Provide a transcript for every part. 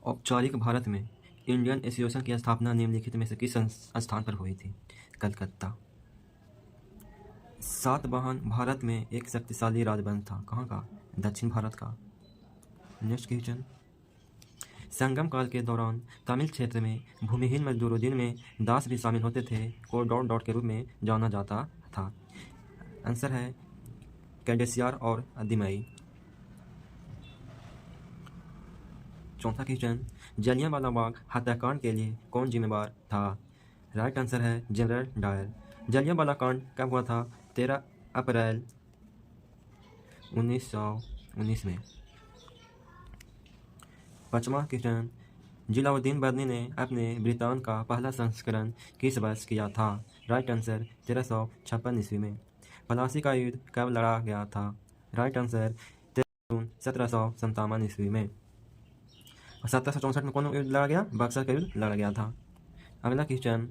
औपचारिक भारत में Indian association की स्थापना निम्नलिखित में से किस स्थान पर हुई थी? कलकत्ता। सातवाहन भारत में एक शक्तिशाली राजवंश था। कहाँ का? दक्षिण भारत का। नेक्स्ट क्वेश्चन, संगम काल के दौरान तमिल क्षेत्र में भूमिहीन मजदूरों जिनमें दास भी शामिल होते थे को डॉट डॉट के रूप में जाना जाता था। आंसर है कैडेसियार और अदिमई। चौथा क्वेश्चन, जलियांवाला बाग हत्याकांड के लिए कौन जिम्मेवार था? राइट आंसर है जनरल डायर। जलियांवाला कांड कब हुआ था? 13 अप्रैल 1919 में। पांचवा क्वेश्चन, जलालुद्दीन बर्नी ने अपने वृत्तांत का पहला संस्करण किस वर्ष किया था? राइट आंसर 1356 ईस्वी में। प्लासी का युद्ध कब लड़ा गया था? राइट आंसर 13 जून 1757 ईस्वी में। 1764 में कौन युद्ध लड़ा गया? बक्सर का युद्ध लड़ा गया था। अगला क्वेश्चन,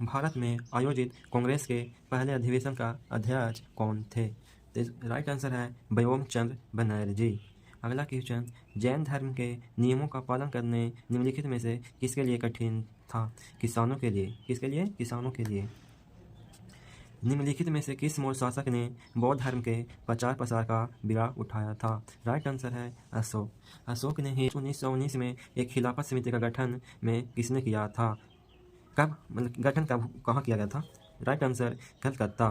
भारत में आयोजित कांग्रेस के पहले अधिवेशन का अध्यक्ष कौन थे? राइट आंसर है व्योम चंद्र बनर्जी। अगला क्वेश्चन, जैन धर्म के नियमों का पालन करने निम्नलिखित में से किसके लिए कठिन था? किसानों के लिए। किसके लिए? किसानों के लिए। निम्नलिखित में से किस मौर्य शासक ने बौद्ध धर्म के प्रचार प्रसार का बीड़ा उठाया था? राइट आंसर है अशोक। अशोक ने ही 1919 में एक खिलाफत समिति का गठन में किसने किया था? कब गठन कब कहाँ किया गया था? Right answer Calcutta.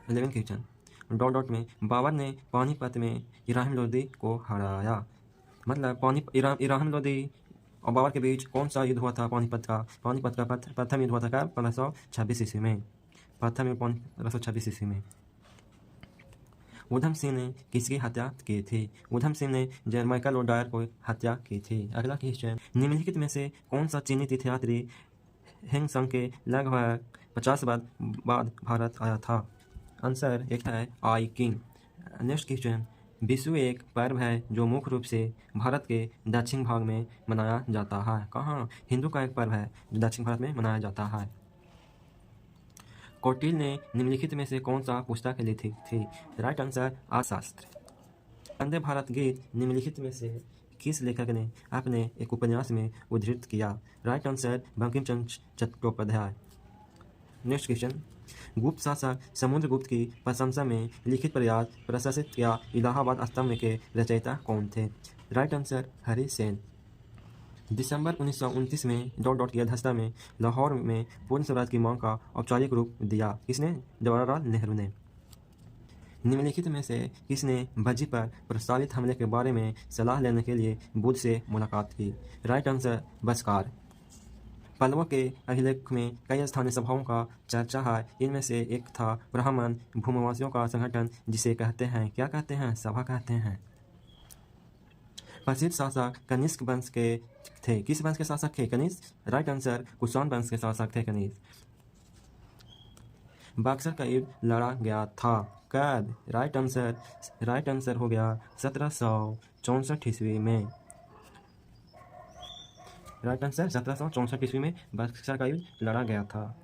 11 question, dot dot में बाबर ने पानीपत में इब्राहिम लोदी को हराया। मतलब इब्राहिम लोदी और बाबर के बीच कौन सा युद्ध हुआ था? पानीपत का प्रथम युद्ध हुआ था कब? 1526 ईस्वी में। प्रथम युद्ध 1526 ईस्वी में। उधम सिंह ने किसकी हत्या की थी? उधम सिंह ने माइकल और डायर को हत्या की थी। अगला क्वेश्चन, निम्नलिखित में से कौन सा चीनी तीर्थयात्री हेंग संग के लगभग 50 बाद भारत आया था? आंसर एक है आई किंग। नेक्स्ट क्वेश्चन, विशु एक पर्व है जो मुख्य रूप से भारत के दक्षिण भाग में मनाया जाता है। कहाँ? हिंदू का एक पर्व है जो दक्षिण भारत में मनाया जाता है। कौटिल्य ने निम्नलिखित में से कौन सा पुस्तक लिखी थी? राइट आंसर अर्थशास्त्र। वंदे भारत गीत निम्नलिखित में से किस लेखक ने अपने एक उपन्यास में उद्धृत किया? Right answer Bankim Chandra Chattopadhyay. Next question, गुप्त शासक समुद्रगुप्त की प्रशंसा में लिखित प्रयास प्रशासित किया इलाहाबाद स्तंभ के रचयिता कौन थे? Right answer Hari Sen. दिसंबर 1929 में डॉट डॉट की अध्यक्षता में लाहौर में पूर्ण स्वराज की मांग का औपचारिक रूप दिया। किसने? जवाहरलाल नेहरू ने। निम्नलिखित में से किसने भज्जी पर प्रस्तावित हमले के बारे में सलाह लेने के लिए बुद्ध से मुलाकात की? Right answer बस्कार। पल्लवों के अभिलेख में कई स्थानीय सभाओं का चर्चा है। इनमें से एक था ब्राह्मण भूमिवासियों का संगठन, जिसे कहते हैं क्या कहते हैं? सभा कहते हैं। प्रसिद्ध शासक कनिष्क वंश के थे। किस वंश के शासक थे कनिष्क? राइट आंसर कुषाण वंश के शासक थे कनिष्क। बक्सर का युद्ध लड़ा गया था कब? राइट आंसर हो गया 1764 ईस्वी में। राइट आंसर 1764 ईस्वी में बक्सर का युद्ध लड़ा गया था।